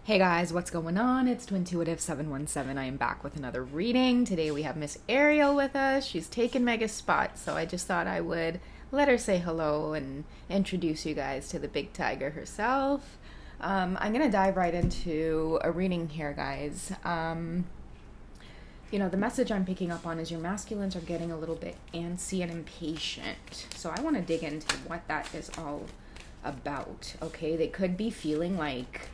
Hey guys, what's going on? It's Twintuitive717. I am back with another reading. Today we have Miss Ariel with us. She's taken Mega's spot, so I just thought I would let her say hello and introduce you guys to the big tiger herself. I'm going to dive right into a reading here, guys. The message I'm picking up on is your masculines are getting a little bit antsy and impatient. So I want to dig into what that is all about, okay? They could be feeling like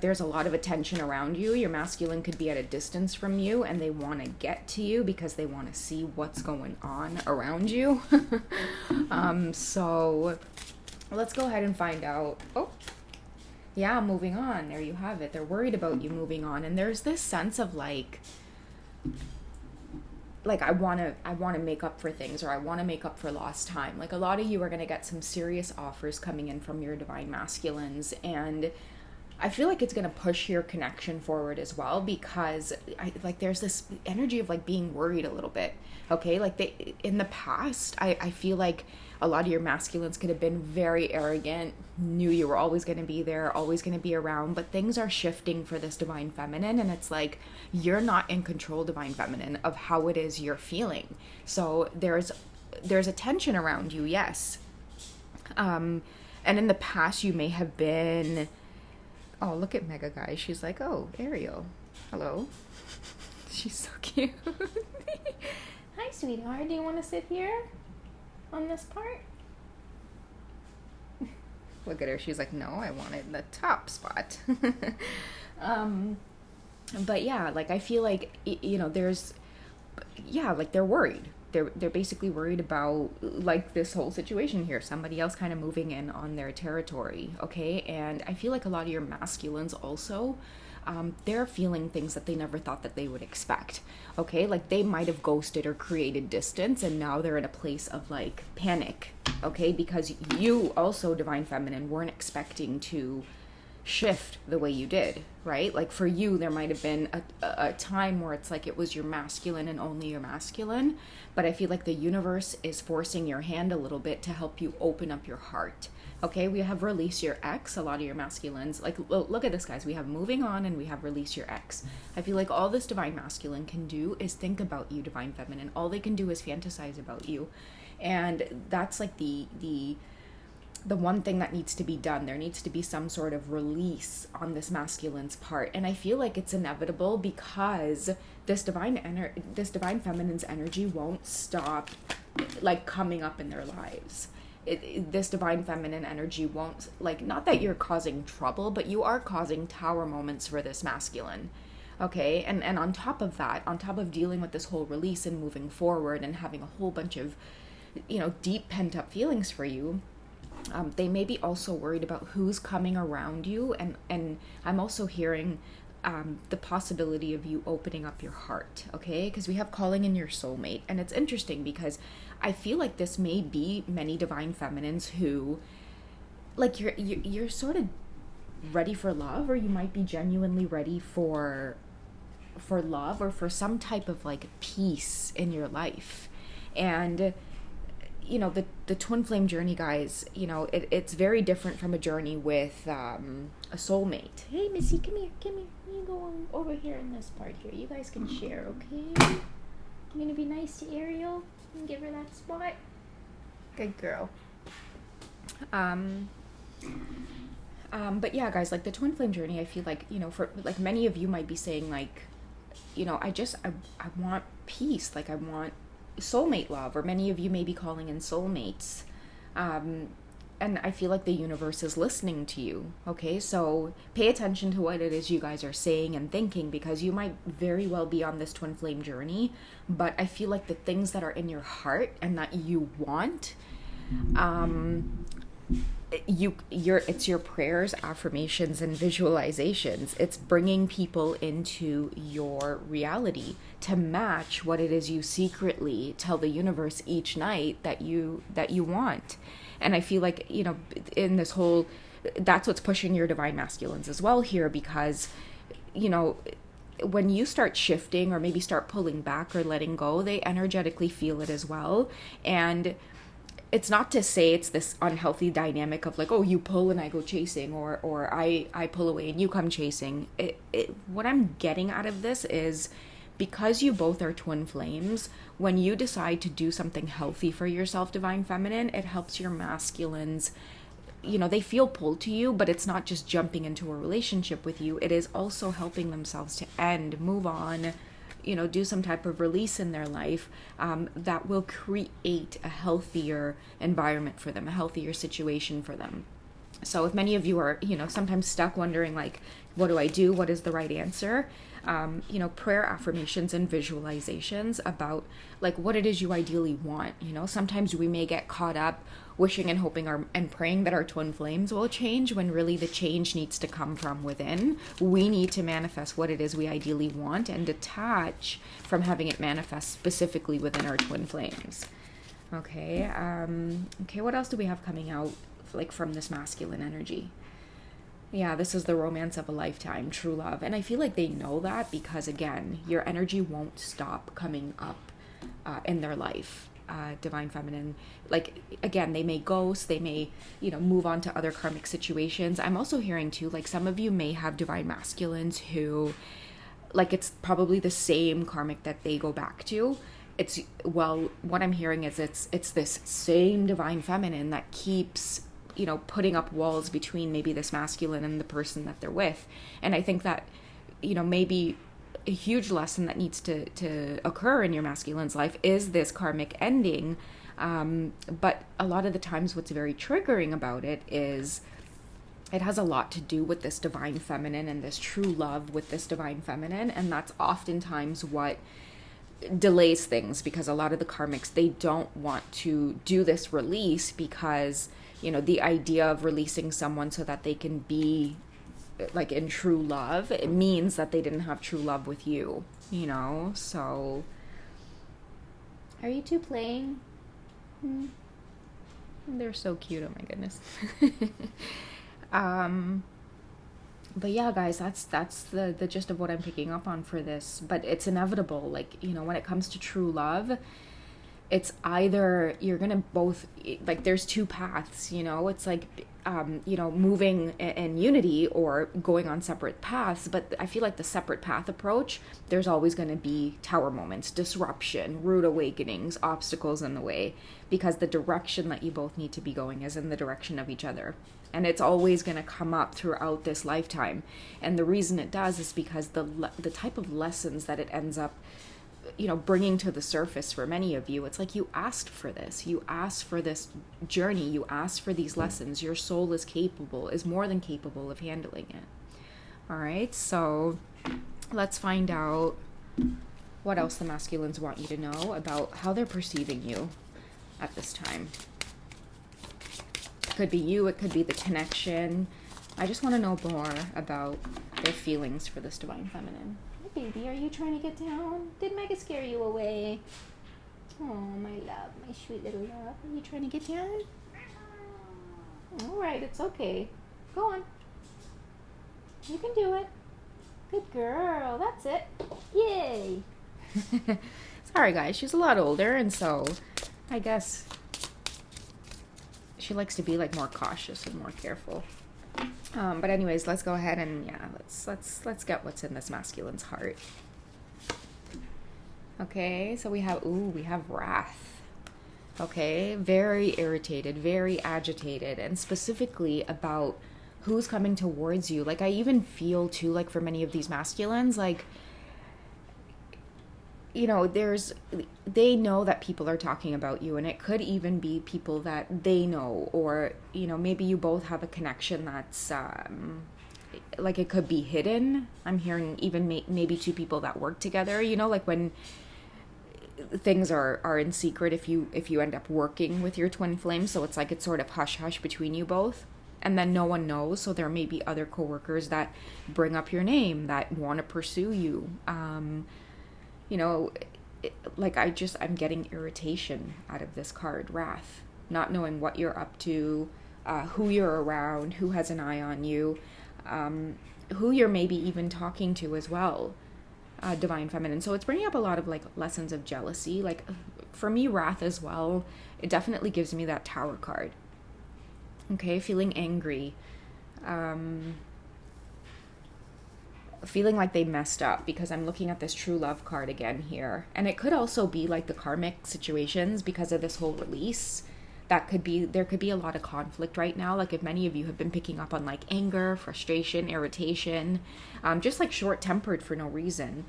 there's a lot of attention around you. Your masculine could be at a distance from you and they want to get to you because they want to see what's going on around you. So let's go ahead and find out. Oh, yeah, moving on. There you have it. They're worried about you moving on. And there's this sense of like I want to make up for things, or I want to make up for lost time. Like, a lot of you are going to get some serious offers coming in from your divine masculines, and I feel like it's going to push your connection forward as well, because there's this energy of being worried a little bit. Okay. In the past, I feel like a lot of your masculines could have been very arrogant, knew you were always going to be there, always going to be around, but things are shifting for this divine feminine. And it's like, you're not in control, divine feminine, of how it is you're feeling. So there's a tension around you. Yes. And in the past you may have been, oh, look at Mega, guys. She's like, oh, Ariel. Hello. She's so cute. Hi, sweetheart. Do you want to sit here on this part? Look at her. She's like, no, I wanted the top spot. But yeah, I feel like, they're worried. They're basically worried about this whole situation here, somebody else kind of moving in on their territory. Okay. And I feel like a lot of your masculines also, they're feeling things that they never thought that they would expect. Okay. They might have ghosted or created distance, and now they're in a place of panic. Okay. Because you also, divine feminine, weren't expecting to shift the way you did, right? For you, there might have been a time where it's it was your masculine and only your masculine, but I feel like the universe is forcing your hand a little bit to help you open up your heart. Okay, we have release your ex. A lot of your masculines, look at this, guys. We have moving on and we have release your ex. I feel like all this divine masculine can do is think about you, divine feminine. All they can do is fantasize about you, and that's the one thing that needs to be done. There needs to be some sort of release on this masculine's part. And I feel like it's inevitable, because this divine feminine's energy won't stop coming up in their lives. This divine feminine energy won't, not that you're causing trouble, but you are causing tower moments for this masculine. Okay. And on top of that, on top of dealing with this whole release and moving forward and having a whole bunch of, deep pent up feelings for you, they may be also worried about who's coming around you. And I'm also hearing the possibility of you opening up your heart, okay? Because we have calling in your soulmate. And it's interesting because I feel like this may be many divine feminines who, you're sort of ready for love, or you might be genuinely ready for love, or for some type of peace in your life. And the twin flame journey, guys, it's very different from a journey with a soulmate. Hey, Missy, come here. You go on over here in this part here. You guys can share, okay? You gonna be nice to Ariel and give her that spot? Good girl. But yeah, guys, the twin flame journey, I feel like, for many of you might be saying I want peace. I want soulmate love, or many of you may be calling in soulmates, and I feel like the universe is listening to you. Okay, so pay attention to what it is you guys are saying and thinking, because you might very well be on this twin flame journey, but I feel like the things that are in your heart and that you want, it's your prayers, affirmations, and visualizations. It's bringing people into your reality to match what it is you secretly tell the universe each night that you want. And I feel like, in this whole, that's what's pushing your divine masculines as well here, because, when you start shifting or maybe start pulling back or letting go, they energetically feel it as well. And it's not to say it's this unhealthy dynamic of like, oh, you pull and I go chasing, or I pull away and you come chasing. What I'm getting out of this is, because you both are twin flames, when you decide to do something healthy for yourself, divine feminine, it helps your masculines. They feel pulled to you, but it's not just jumping into a relationship with you. It is also helping themselves to end, move on, do some type of release in their life that will create a healthier environment for them, a healthier situation for them. So if many of you are, sometimes stuck wondering, like, what do I do? What is the right answer? Prayer affirmations and visualizations about like what it is you ideally want. Sometimes we may get caught up wishing and hoping and praying that our twin flames will change, when really the change needs to come from within. We need to manifest what it is we ideally want and detach from having it manifest specifically within our twin flames. Okay. What else do we have coming out like from this masculine energy? Yeah, this is the romance of a lifetime, true love. And I feel like they know that because, again, your energy won't stop coming up in their life, divine feminine. Like, again, they may ghost, they may, move on to other karmic situations. I'm also hearing, too, like some of you may have divine masculines who, like, it's probably the same karmic that they go back to. What I'm hearing is it's this same divine feminine that keeps putting up walls between maybe this masculine and the person that they're with. And I think that, maybe a huge lesson that needs to occur in your masculine's life is this karmic ending. But a lot of the times what's very triggering about it is it has a lot to do with this divine feminine and this true love with this divine feminine. And that's oftentimes what delays things, because a lot of the karmics, they don't want to do this release because the idea of releasing someone so that they can be like in true love, it means that they didn't have true love with you, so are you two playing? They're so cute, oh my goodness. But yeah, guys, that's the gist of what I'm picking up on for this. But it's inevitable, like, when it comes to true love, it's either you're gonna both, like, there's two paths, it's like moving in unity or going on separate paths. But I feel like the separate path approach, there's always going to be tower moments, disruption, rude awakenings, obstacles in the way, because the direction that you both need to be going is in the direction of each other. And it's always going to come up throughout this lifetime. And the reason it does is because the type of lessons that it ends up bringing to the surface for many of you, it's like you asked for this. You asked for this journey. You asked for these lessons. Your soul is more than capable of handling it. All right, so let's find out what else the masculines want you to know about how they're perceiving you at this time. It could be you. It could be the connection. I just want to know more about their feelings for this divine feminine. Baby, are you trying to get down? Did Mega scare you away? Oh, my love, my sweet little love. Are you trying to get down? All right, it's okay. Go on. You can do it. Good girl. That's it. Yay. Sorry, guys. She's a lot older, and so I guess she likes to be like more cautious and more careful. But anyways, let's go ahead and let's get what's in this masculine's heart. Okay, so we have wrath. Okay, very irritated, very agitated, and specifically about who's coming towards you. Like, I even feel too, like, for many of these masculines, like, they know that people are talking about you, and it could even be people that they know, or, maybe you both have a connection that's, like, it could be hidden. I'm hearing even maybe two people that work together, like when things are in secret, if you end up working with your twin flame, so it's like it's sort of hush-hush between you both, and then no one knows, so there may be other coworkers that bring up your name, that want to pursue you, I'm getting irritation out of this card, wrath, not knowing what you're up to, who you're around, who has an eye on you, who you're maybe even talking to as well. divine feminine. So it's bringing up a lot of like lessons of jealousy. Like for me, wrath as well. It definitely gives me that Tower card. Okay, feeling angry. Feeling like they messed up, because I'm looking at this true love card again here. And it could also be like the karmic situations because of this whole release. There could be a lot of conflict right now. Like if many of you have been picking up on like anger, frustration, irritation, just like short-tempered for no reason.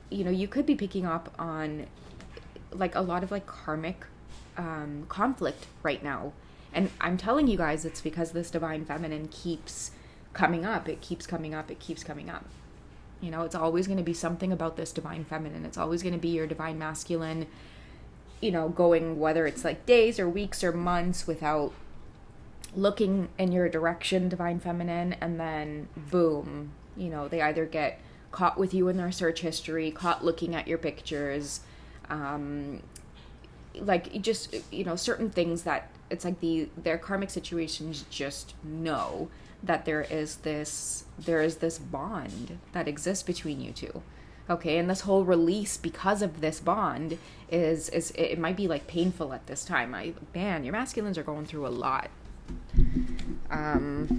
You could be picking up on like a lot of like karmic conflict right now. And I'm telling you guys, it's because this divine feminine keeps coming up. It keeps coming up. It keeps coming up. It's always going to be something about this divine feminine. It's always going to be your divine masculine, going, whether it's like days or weeks or months without looking in your direction, divine feminine, and then boom, they either get caught with you in their search history, caught looking at your pictures, like just, certain things that it's like their karmic situations just know that there is this bond that exists between you two. Okay, and this whole release because of this bond is it might be like painful at this time. Your masculines are going through a lot. Let's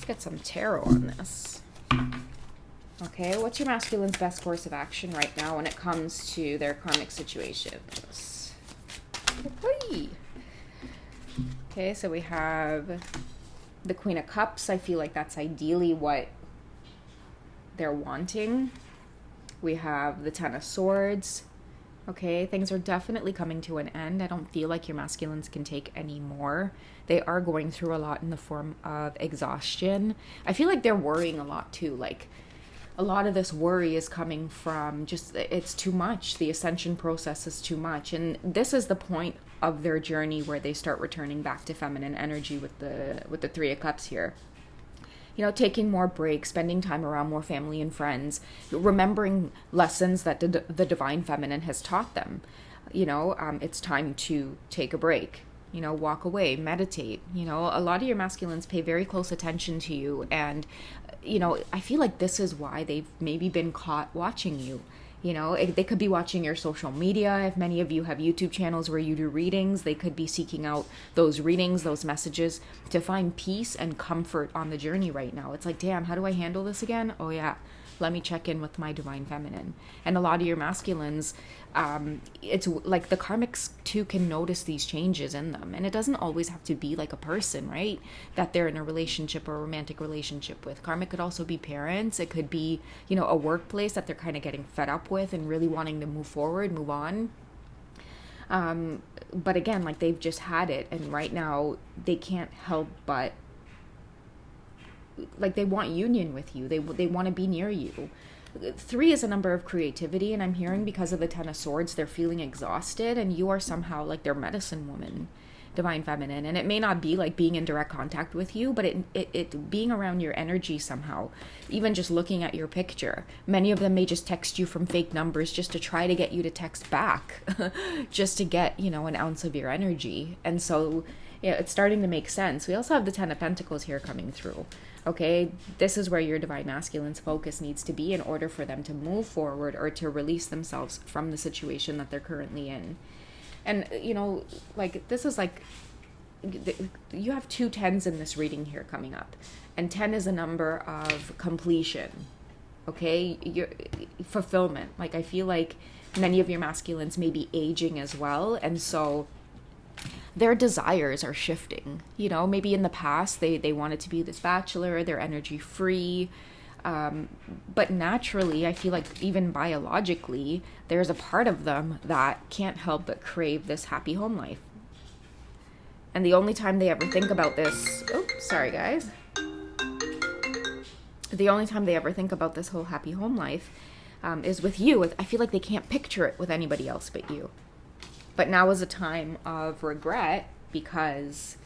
get some tarot on this. Okay, what's your masculine's best course of action right now when it comes to their karmic situations? Okay, so we have the Queen of Cups. I feel like that's ideally what they're wanting. We have the Ten of Swords. Okay, things are definitely coming to an end. I don't feel like your masculines can take any more. They are going through a lot in the form of exhaustion. I feel like they're worrying a lot too. Like a lot of this worry is coming from just, it's too much. The ascension process is too much. And this is the point of their journey where they start returning back to feminine energy with the Three of Cups here. Taking more breaks, spending time around more family and friends, remembering lessons that the divine feminine has taught them. It's time to take a break, walk away, meditate. A lot of your masculines pay very close attention to you. And, I feel like this is why they've maybe been caught watching you. They could be watching your social media. If many of you have YouTube channels where you do readings, they could be seeking out those readings, those messages to find peace and comfort on the journey right now. It's like, damn, how do I handle this again? Oh yeah, let me check in with my divine feminine. And a lot of your masculines, it's like the karmics too can notice these changes in them. And it doesn't always have to be like a person, right, that they're in a relationship or a romantic relationship with. Karmic could also be parents. It could be, a workplace that they're kind of getting fed up with and really wanting to move forward, move on. But again, like they've just had it. And right now they can't help but like they want union with you. They want to be near you. 3 is a number of creativity, and I'm hearing because of the Ten of Swords, they're feeling exhausted, and you are somehow like their medicine woman, divine feminine. And it may not be like being in direct contact with you, but it being around your energy somehow, even just looking at your picture. Many of them may just text you from fake numbers just to try to get you to text back, just to get, an ounce of your energy. And so it's starting to make sense. We also have the Ten of Pentacles here coming through. Okay, this is where your divine masculine's focus needs to be in order for them to move forward or to release themselves from the situation that they're currently in. And, like, this is like, you have 2 10s in this reading here coming up. And 10 is a number of completion, okay? Your fulfillment. Like, I feel like many of your masculines may be aging as well. And so their desires are shifting. Maybe in the past they wanted to be this bachelor, they're energy free. But naturally, I feel like even biologically, there's a part of them that can't help but crave this happy home life. And the only time they ever think about this, sorry guys. The only time they ever think about this whole happy home life is with you. I feel like they can't picture it with anybody else but you. But now is a time of regret because,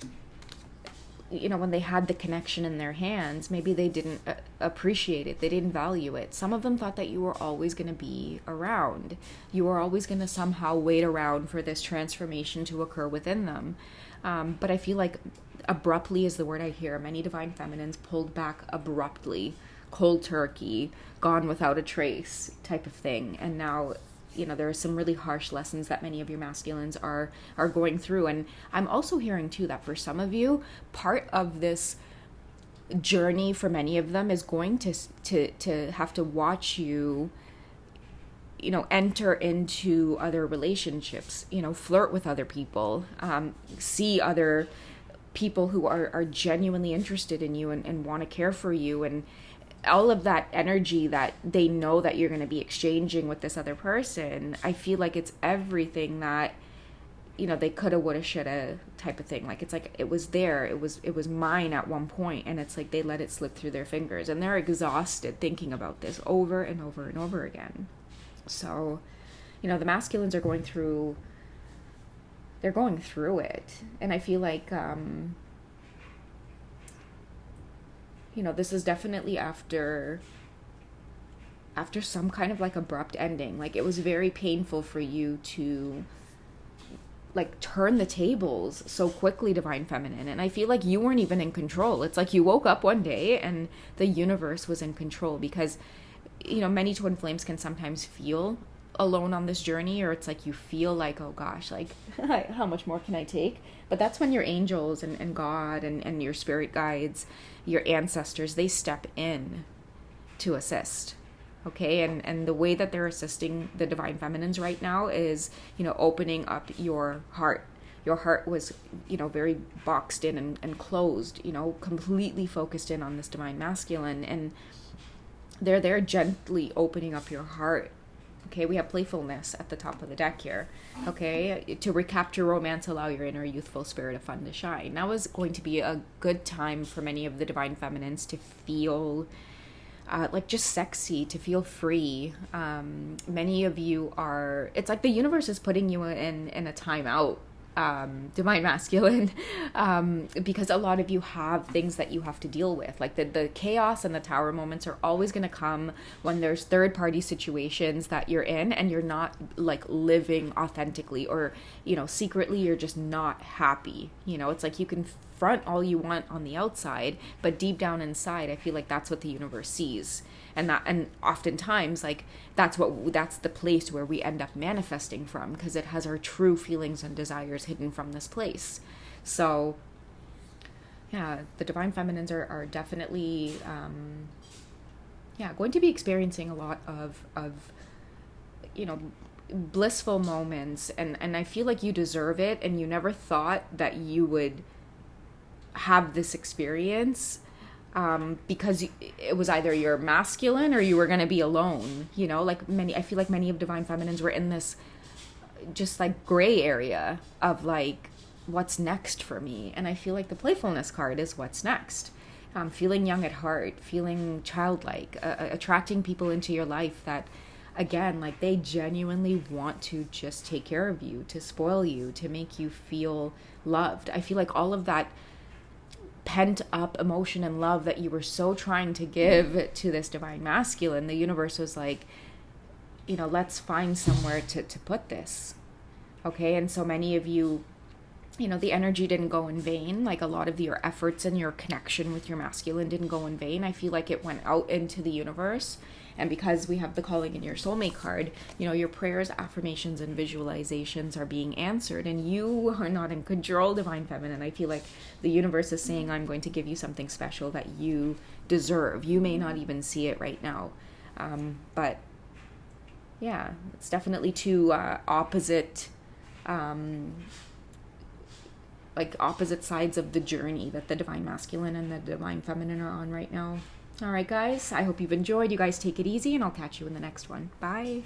when they had the connection in their hands, maybe they didn't appreciate it. They didn't value it. Some of them thought that you were always going to be around. You were always going to somehow wait around for this transformation to occur within them. But I feel like abruptly is the word I hear. Many divine feminines pulled back abruptly. cold turkey, gone without a trace type of thing. And now, there are some really harsh lessons that many of your masculines are going through. And I'm also hearing too that for some of you, part of this journey for many of them is going to have to watch you, enter into other relationships, flirt with other people, see other people who are genuinely interested in you and want to care for you, and all of that energy that they know that you're going to be exchanging with this other person. I feel like it's everything that, they coulda, woulda, shoulda type of thing. Like, it's like it was there, it was mine at one point, and it's like they let it slip through their fingers, and they're exhausted thinking about this over and over and over again. So, the masculines are going through it. And I feel like, this is definitely after some kind of like abrupt ending. Like, it was very painful for you to like turn the tables so quickly, Divine Feminine. And I feel like you weren't even in control. It's like you woke up one day and the universe was in control, because many twin flames can sometimes feel alone on this journey, or it's like you feel like, oh gosh, like how much more can I take? But that's when your angels and God and your spirit guides, your ancestors, they step in to assist. Okay, and the way that they're assisting the Divine Feminines right now is, opening up your heart. Your heart was, very boxed in and closed, completely focused in on this Divine Masculine, and they're gently opening up your heart. Okay, we have playfulness at the top of the deck here. Okay, to recapture romance, allow your inner youthful spirit of fun to shine. Now is going to be a good time for many of the Divine Feminines to feel like just sexy, to feel free. Many of you are, it's like the universe is putting you in a timeout, Divine Masculine, because a lot of you have things that you have to deal with. Like the chaos and the tower moments are always going to come when there's third party situations that you're in and you're not like living authentically, or secretly you're just not happy. It's like you can front all you want on the outside, but deep down inside, I feel like that's what the universe sees. And oftentimes, like, that's the place where we end up manifesting from, because it has our true feelings and desires hidden from this place. So yeah, the Divine Feminines are definitely going to be experiencing a lot of blissful moments, and I feel like you deserve it, and you never thought that you would have this experience, because it was either you're masculine or you were going to be alone. I feel like many of Divine Feminines were in this just like gray area of like, what's next for me? And I feel like the playfulness card is what's next. Feeling young at heart, feeling childlike, attracting people into your life that, again, like, they genuinely want to just take care of you, to spoil you, to make you feel loved. I feel like all of that pent up emotion and love that you were so trying to give to this Divine Masculine, the universe was like, let's find somewhere to put this. Okay, and so many of you, the energy didn't go in vain. Like, a lot of your efforts and your connection with your masculine didn't go in vain. I feel like it went out into the universe. And because we have the calling in your soulmate card, your prayers, affirmations, and visualizations are being answered, and you are not in control, Divine Feminine. I feel like the universe is saying, I'm going to give you something special that you deserve. You may not even see it right now. But yeah, it's definitely two opposite sides of the journey that the Divine Masculine and the Divine Feminine are on right now. All right, guys, I hope you've enjoyed. You guys take it easy, and I'll catch you in the next one. Bye.